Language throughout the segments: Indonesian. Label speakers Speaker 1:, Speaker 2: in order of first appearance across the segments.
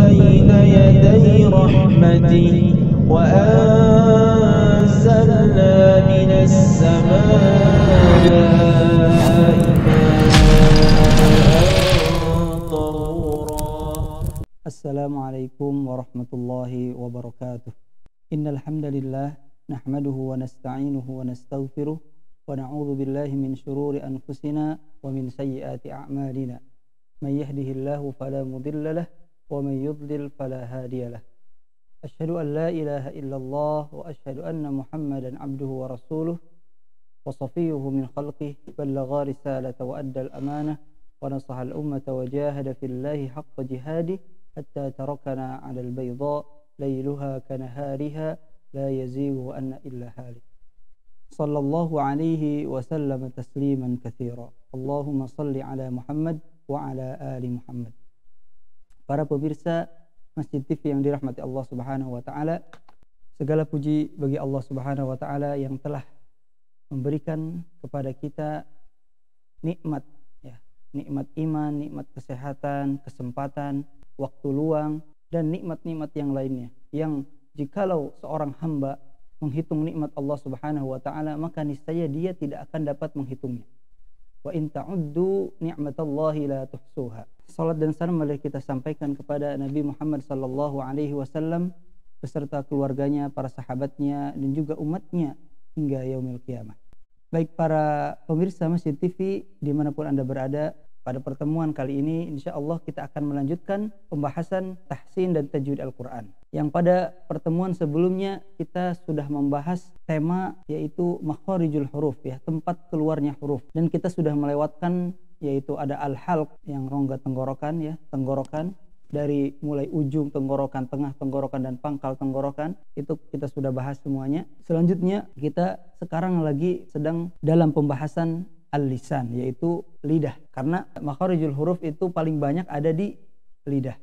Speaker 1: بين يدي رحمته وأنزلنا من السماء
Speaker 2: Assalamualaikum warahmatullahi wabarakatuh. Innal hamdalillah nahmaduhu wa nasta'inuhu wa nastaghfiruh wa na'udzu billahi min shururi anfusina wa min sayyiati a'malina. May yahdihillahu fala mudilla lahu wa may yudlil fala hadiya lahu. Asyhadu an la ilaha illallah wa asyhadu anna Muhammadan 'abduhu wa rasuluh wa safiyyuhu min khalqihi ballagha risalata wa adda al-amanah wa nasaha al-ummata wa jahada fillahi haqqa jihadihi حتى تركنا على البيضاء ليلها كنهارها لا يزيغ عنا إلا هالك صلى الله عليه وسلم تسليما كثيرا اللهم صل على محمد وعلى آل محمد. Para pemirsa Masjid TV yang dirahmati Allah Subhanahu wa taala, segala puji bagi Allah Subhanahu wa taala yang telah memberikan kepada kita nikmat nikmat iman, nikmat kesehatan, kesempatan, waktu luang, dan nikmat-nikmat yang lainnya, yang jikalau seorang hamba menghitung nikmat Allah Subhanahu wa taala, maka niscaya dia tidak akan dapat menghitungnya. Wa in ta'uddu ni'matallahi la tuhsuha. Salat dan salam mari kita sampaikan kepada Nabi Muhammad sallallahu alaihi wasallam beserta keluarganya, para sahabatnya, dan juga umatnya hingga yaumil qiyamah. Baik para pemirsa Masjid TV dimanapun Anda berada, pada pertemuan kali ini insya Allah kita akan melanjutkan pembahasan tahsin dan tajwid Al-Quran. Yang pada pertemuan sebelumnya kita sudah membahas tema yaitu makharijul huruf, tempat keluarnya huruf. Dan kita sudah melewatkan yaitu ada al-halq yang rongga tenggorokan, tenggorokan. Dari mulai ujung tenggorokan, tengah tenggorokan, dan pangkal tenggorokan, itu kita sudah bahas semuanya. Selanjutnya kita sekarang lagi sedang dalam pembahasan al-lisan, yaitu lidah, karena makharijul huruf itu paling banyak ada di lidah.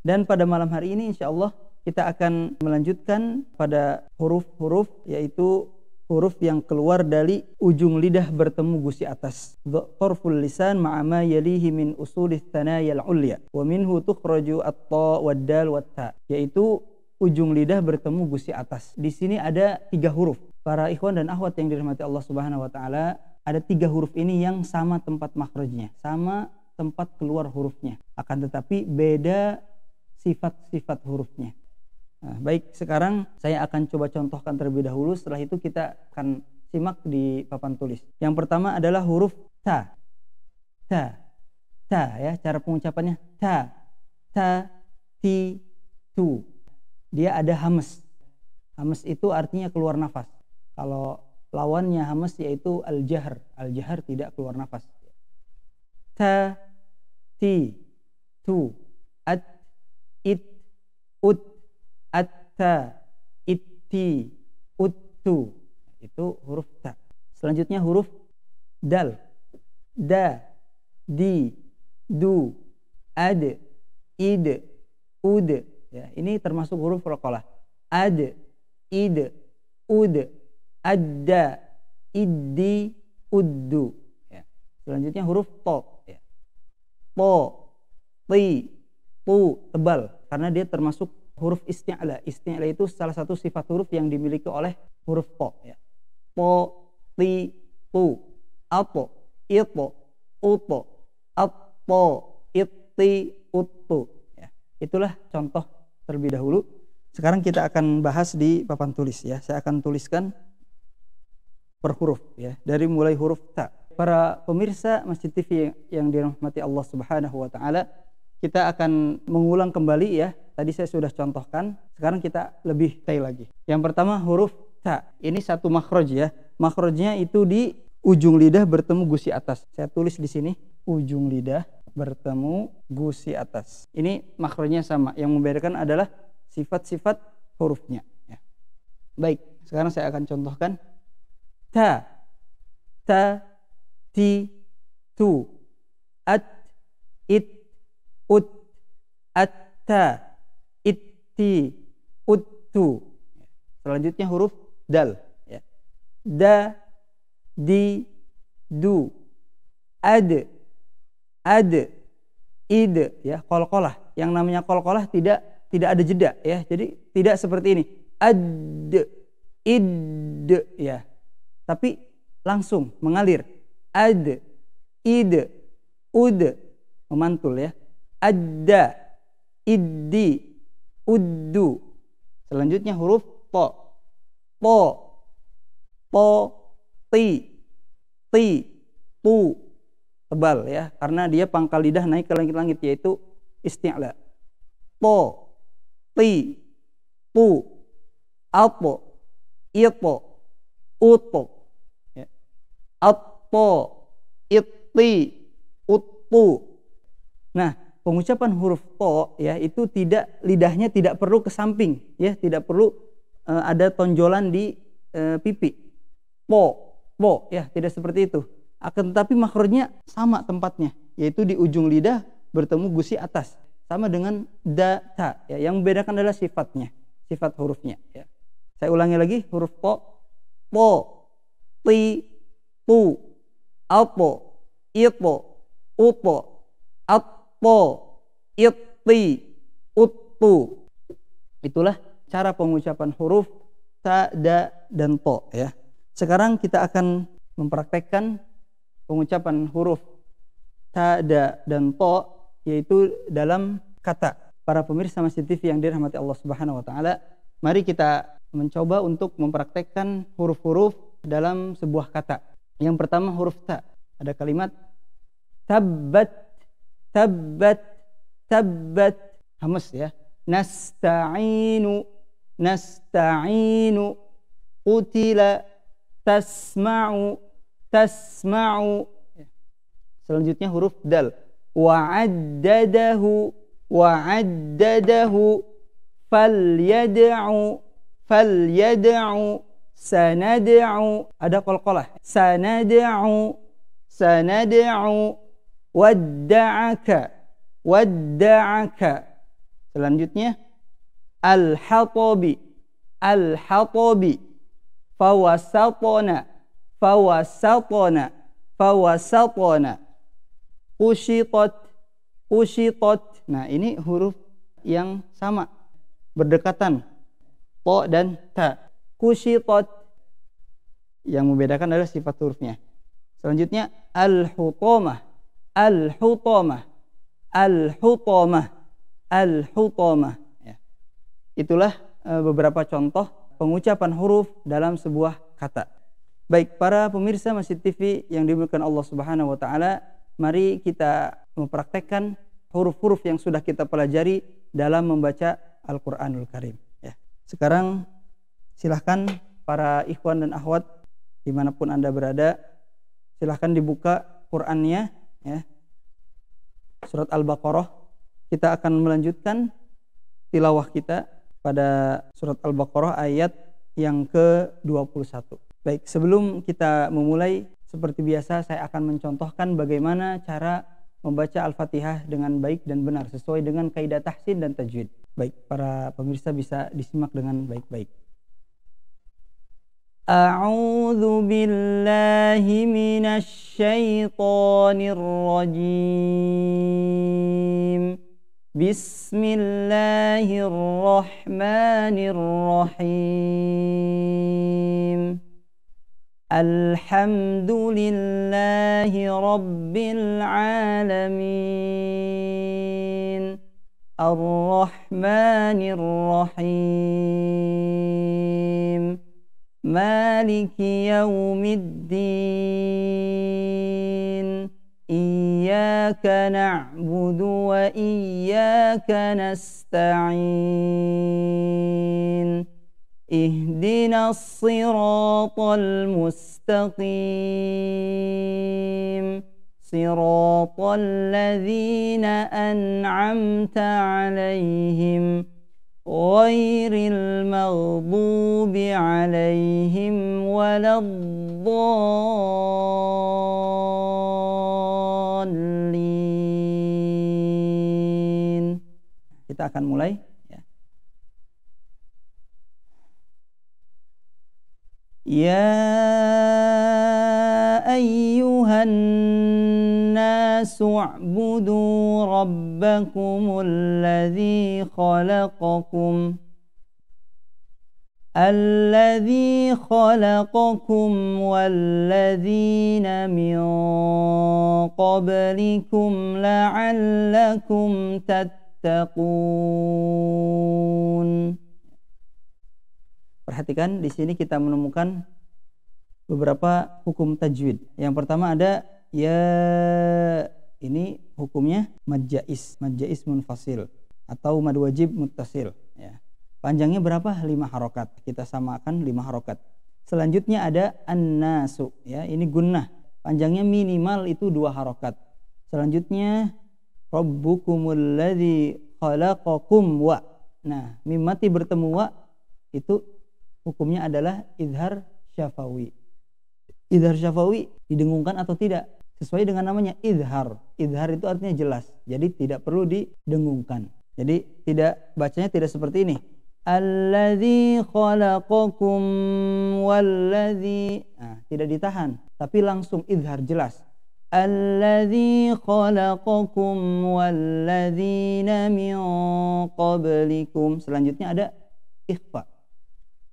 Speaker 2: Dan pada malam hari ini insya Allah kita akan melanjutkan pada huruf-huruf, yaitu huruf yang keluar dari ujung lidah bertemu gusi atas. Tarful lisan ma'a ma yalihi min usulih thanayal ulya wa minhu tukhraju at-ta wad-dal wat-ta, yaitu ujung lidah bertemu gusi atas. Di sini ada 3 huruf. Para ikhwan dan akhwat yang dirahmati Allah Subhanahu wa taala, ada 3 huruf ini yang sama tempat makhrajnya, sama tempat keluar hurufnya, akan tetapi beda sifat-sifat hurufnya. Nah, baik, sekarang saya akan coba contohkan terlebih dahulu. Setelah itu kita akan simak di papan tulis. Yang pertama adalah huruf ta. Ta. Ta, cara pengucapannya ta. Ta, ti, tu. Dia ada hamas. Hamas itu artinya keluar nafas. Kalau lawannya hamas yaitu al-jahr. Al-jahr tidak keluar nafas. Ta, ti, tu, at, it, ut, atta, itti, uttu. Itu huruf ta. Selanjutnya huruf dal. Da, di, du, ad, id, ud. Ini termasuk huruf qalqalah. Ad, id, ud, adda, iddi, uddu. Selanjutnya huruf to. To, ti, tu, tebal, karena dia termasuk huruf isti'la. Isti'la itu salah satu sifat huruf yang dimiliki oleh huruf to. To, ti, tu, ato, ito, uto, atto, itti, uttu. Itulah contoh terlebih dahulu. Sekarang kita akan bahas di papan tulis. Saya akan tuliskan per huruf, dari mulai huruf ta. Para pemirsa Masjid TV yang dirahmati Allah Subhanahu wa taala, kita akan mengulang kembali. Tadi saya sudah contohkan, sekarang kita lebih detail lagi. Yang pertama huruf ta. Ini satu makhraj, Makhrajnya itu di ujung lidah bertemu gusi atas. Saya tulis di sini, ujung lidah bertemu gusi atas. Ini makhrajnya sama. Yang membedakan adalah sifat-sifat hurufnya. Baik, sekarang saya akan contohkan. Ta, ta, ti, tu, at, it, ut, atta, itti, uttu. Selanjutnya huruf dal. Da, di, du, ad, id, qalqalah. yang namanya qalqalah tidak ada jeda ya. Jadi tidak seperti ini. Ad, id ya. Tapi langsung mengalir. Ad, id, ud, memantul ya. Adda, iddi, uddu. Selanjutnya huruf to. To, po, ti, tu. Tebal ya, karena dia pangkal lidah naik ke langit-langit, yaitu isti'la. To, ti, tu, apo, ito, uto, ya. Atto, itti, uttu. Nah, pengucapan huruf to ya itu lidahnya tidak perlu ke samping ya, tidak perlu ada tonjolan di pipi. Po ya, tidak seperti itu. Akan tetapi makhrajnya sama tempatnya, yaitu di ujung lidah bertemu gusi atas, sama dengan da ta ya. Yang membedakan adalah sifatnya, sifat hurufnya ya. Saya ulangi lagi, huruf po, ti, tu, apo, ito, uto, atto, itti, uttu. Itulah cara pengucapan huruf ta, da, dan to ya. Sekarang kita akan mempraktekkan pengucapan huruf ta, da, dan to, yaitu dalam kata. Para pemirsa Masjid TV yang dirahmati Allah Subhanahu wa taala, mari kita mencoba untuk mempraktekkan huruf-huruf dalam sebuah kata. Yang pertama huruf ta. Ada kalimat tabbat, tabbat, tabbat. Hamas ya. Nasta'inu, nasta'inu. Qutila, tasma'u, tasma'u. Selanjutnya huruf dal. Wa'addadahu, wa'addadahu. Falyad'u, falyad'u. Sanad'u. Ada qalqalah. Sanad'u, sanad'u. Wadda'aka, wadda'aka. Selanjutnya al-hatabi, al-hatabi. Fawasatona, fawasatona, fawasatona. Ushitat, ushitat. Nah, ini huruf yang sama, berdekatan, to dan ta. Kushitat. Yang membedakan adalah sifat hurufnya. Selanjutnya al-hutamah, al-hutamah, al-hutamah, al-hutamah ya. Itulah beberapa contoh pengucapan huruf dalam sebuah kata. Baik, para pemirsa Masjid TV yang dimuliakan Allah Subhanahu wa taala, mari kita mempraktekkan huruf-huruf yang sudah kita pelajari dalam membaca Al-Qur'anul Karim ya. Sekarang silahkan para ikhwan dan akhwat dimanapun Anda berada, silahkan dibuka Qur'annya ya. Surat Al-Baqarah. Kita akan melanjutkan tilawah kita pada surat Al-Baqarah ayat yang ke-21. Baik, sebelum kita memulai, seperti biasa saya akan mencontohkan bagaimana cara membaca Al-Fatihah dengan baik dan benar sesuai dengan kaidah tahsin dan tajwid. Baik, para pemirsa bisa disimak dengan baik-baik. A'udzu billahi minasy syaithanir rajim. Bismillahirrahmanirrahim. Alhamdulillahi rabbil alamin. Ar-Rahmanir Rahim. Maliki yaumiddin. Iyyaka na'budu wa iyyaka nasta'in. Ihdinas siratal mustaqim. Siratal ladzina an'amta 'alaihim ghairil maghdubi 'alaihim waladdallin. Kita akan mulai ya. Ya ayyuhan nas الناس اعبدوا ربكم الذي خلقكم والذين من قبلكم لعلكم تتقون. Perhatikan di sini kita menemukan beberapa hukum tajwid. Yang pertama ada ini hukumnya mad jaiz munfasil atau mad wajib muttasil ya. Panjangnya berapa? 5 harokat. Kita samakan 5 harokat. Selanjutnya ada an-nasu ya, ini gunnah. Panjangnya minimal itu 2 harokat. Selanjutnya rabbukumul ladzi khalaqakum wa. Nah, mim mati bertemu wa itu hukumnya adalah idhar syafawi. Idhar syafawi didengungkan atau tidak? Sesuai dengan namanya idhar. Idhar itu artinya jelas. Jadi tidak perlu didengungkan. Jadi bacanya tidak seperti ini. Alladzi khalaqakum walladzi. Nah, tidak ditahan, tapi langsung idhar jelas. Alladzi khalaqakum walladzina min qablikum. Selanjutnya ada ikhfa.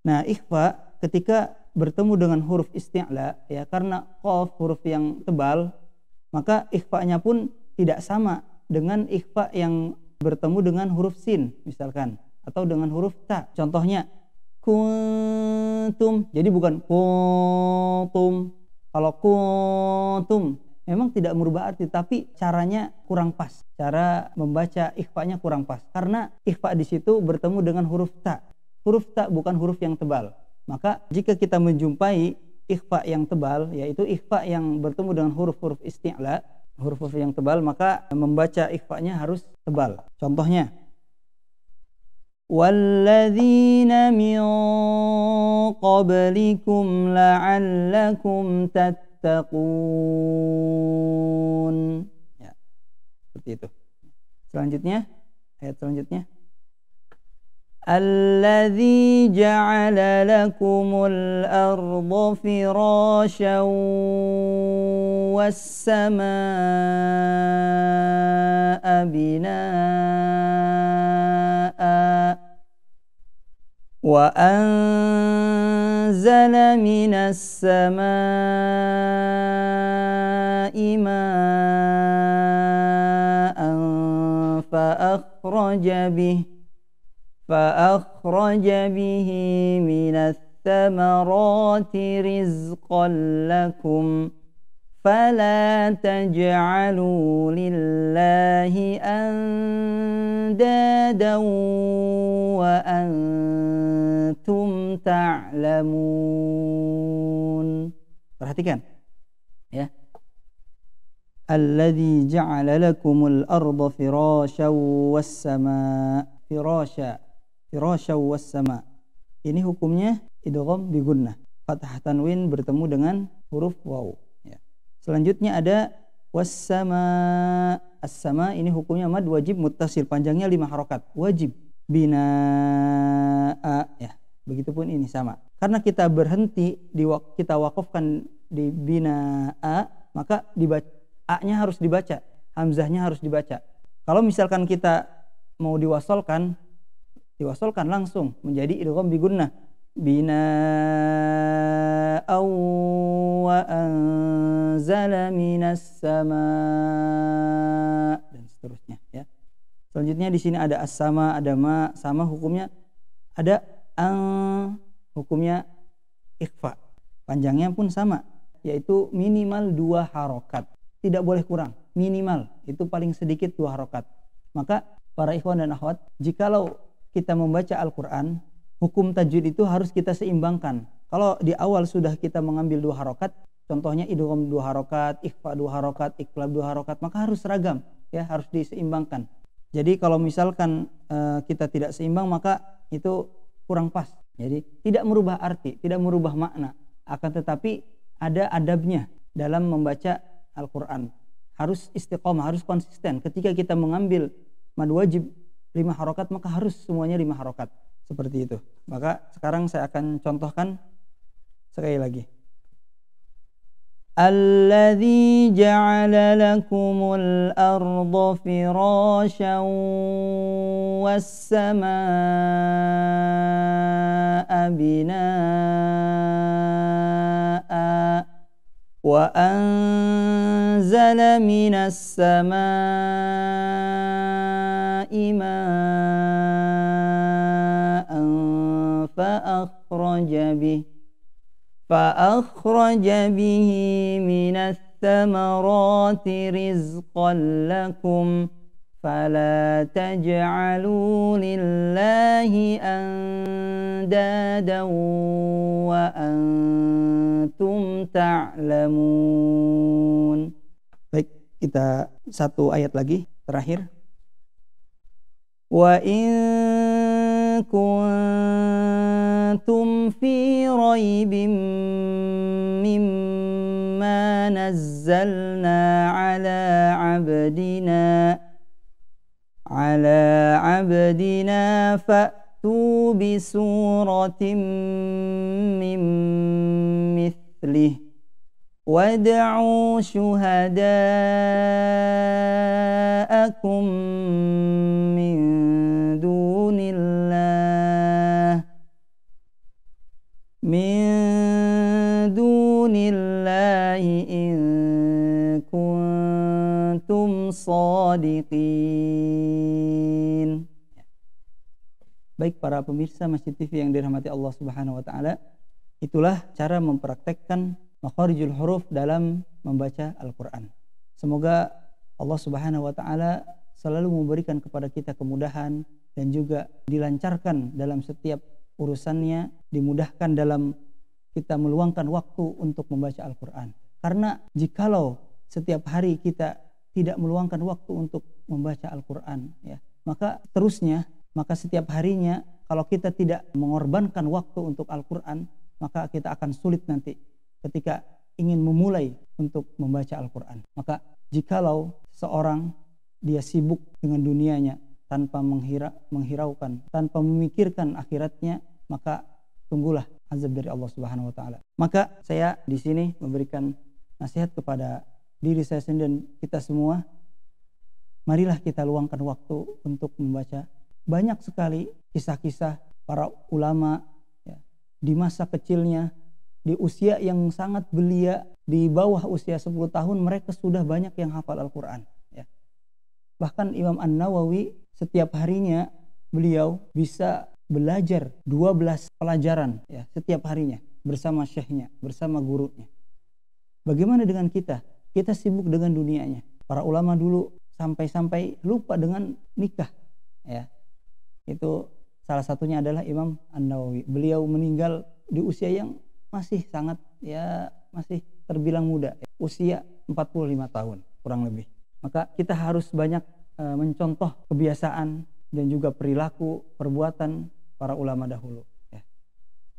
Speaker 2: Nah, ikhfa ketika bertemu dengan huruf isti'la ya, karena qaf huruf yang tebal, maka ikhfa'nya pun tidak sama dengan ikhfa yang bertemu dengan huruf sin misalkan, atau dengan huruf ta. Contohnya kuntum, jadi bukan kuntum. Kalau kuntum memang tidak merubah arti, tapi caranya kurang pas. Cara membaca ikhfa'nya kurang pas karena ikhfa di situ bertemu dengan huruf ta. Huruf ta bukan huruf yang tebal. Maka jika kita menjumpai ikhfa yang tebal, yaitu ikhfa yang bertemu dengan huruf-huruf isti'la, huruf-huruf yang tebal, maka membaca ikhfa'nya harus tebal. Contohnya walladzina min qablikum la'allakum tattaqun. Ya, seperti itu. Selanjutnya, ayat selanjutnya. Alladzi ja'ala lakumul arda firasyan was-samaa'a binaa'a wa anzala minas samaa'i maa'an فأخرج به من الثمرات رزقا لكم فلا تجعلوا لله أندادا وأنتم تعلمون. Perhatikan ya. Alladzi ja'ala lakumul arda firasyan was-samaa. Firasya was-sama. Ini hukumnya idgham bi gunnah. Fathah tanwin bertemu dengan huruf waw ya. Selanjutnya ada was-sama. As-sama ini hukumnya mad wajib muttasil, panjangnya 5 harokat. Wajib binaa ya. Begitupun ini sama. Karena kita berhenti kita wakafkan di binaa, maka a-nya harus dibaca, hamzahnya harus dibaca. Kalau misalkan kita mau diwasolkan langsung menjadi idgham bi gunnah. Bina'aw wa anzala minas sama' dan seterusnya ya. Selanjutnya di sini ada as-sama, ada ma, sama hukumnya. Ada hukumnya ikhfa. Panjangnya pun sama, yaitu minimal 2 harokat. Tidak boleh kurang, minimal itu paling sedikit 2 harokat. Maka para ikhwan dan akhwat, jikalau kita membaca Al-Quran, hukum tajwid itu harus kita seimbangkan. Kalau di awal sudah kita mengambil 2 harokat, contohnya idgham 2 harokat, ikhfa 2 harokat, iqlab 2 harokat, maka harus seragam ya, harus diseimbangkan. Jadi kalau misalkan kita tidak seimbang, maka itu kurang pas. Jadi tidak merubah arti, tidak merubah makna, akan tetapi ada adabnya dalam membaca Al-Quran. Harus istiqomah, harus konsisten. Ketika kita mengambil mad wajib 5 harokat, maka harus semuanya 5 harokat. Seperti itu. Maka sekarang saya akan contohkan sekali lagi. الذي جعل لكم الأرض فراشا والسماء بناء وأنزل من السماء ماء فأخرج به من الثمرات رزقا لكم فلا تجعلوا لله أندادا وأنتم تعلمون. Baik, kita satu ayat lagi terakhir. Wa in kuntum fi raibin mimma nazzalna ala abdina fa'tu bi suratin min mithlih wad'u syuhada'akum min dunillahi in kuntum shadiqin. Baik para pemirsa Masjid TV yang dirahmati Allah Subhanahu wa taala, itulah cara mempraktekkan makharijul huruf dalam membaca Al-Qur'an. Semoga Allah Subhanahu wa taala selalu memberikan kepada kita kemudahan dan juga dilancarkan dalam setiap urusannya, dimudahkan dalam kita meluangkan waktu untuk membaca Al-Qur'an. Karena jikalau setiap hari kita tidak meluangkan waktu untuk membaca Al-Qur'an, ya, maka setiap harinya kalau kita tidak mengorbankan waktu untuk Al-Qur'an, maka kita akan sulit nanti ketika ingin memulai untuk membaca Al-Qur'an. Maka jikalau seorang dia sibuk dengan dunianya tanpa menghiraukan, tanpa memikirkan akhiratnya, maka tunggulah azab dari Allah Subhanahu wa taala. Maka saya di sini memberikan nasihat kepada diri saya sendiri dan kita semua. Marilah kita luangkan waktu untuk membaca. Banyak sekali kisah-kisah para ulama, ya, di masa kecilnya, di usia yang sangat belia, di bawah usia 10 tahun mereka sudah banyak yang hafal Al-Qur'an, ya. Bahkan Imam An-Nawawi setiap harinya beliau bisa belajar 12 pelajaran, ya, setiap harinya bersama syekhnya, bersama gurunya. Bagaimana dengan kita? Kita sibuk dengan dunianya. Para ulama dulu sampai-sampai lupa dengan nikah, ya. Itu salah satunya adalah Imam An-Nawawi. Beliau meninggal di usia yang masih sangat, ya, masih terbilang muda, ya. Usia 45 tahun kurang lebih. Maka kita harus banyak mencontoh kebiasaan dan juga perilaku, perbuatan para ulama dahulu, ya.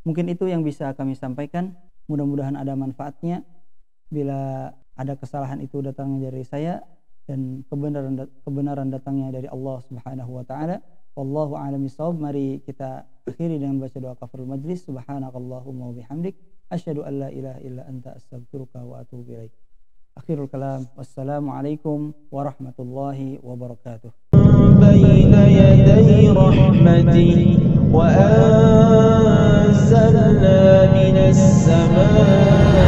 Speaker 2: Mungkin itu yang bisa kami sampaikan. Mudah-mudahan ada manfaatnya. Bila ada kesalahan itu datangnya dari saya dan kebenaran datangnya dari Allah Subhanahu wa taala. Wallahu a'lam bishawab. Mari kita akhiri dengan baca doa kafaratul majlis. Subhanakallahumma wa bihamdik asyhadu an la ilaha illa anta astaghfiruka wa atubu ilaik. Akhirul kalam. Wassalamualaikum warahmatullahi wabarakatuh.
Speaker 1: Baina yaday rahmati wa anzalna minas samaa'i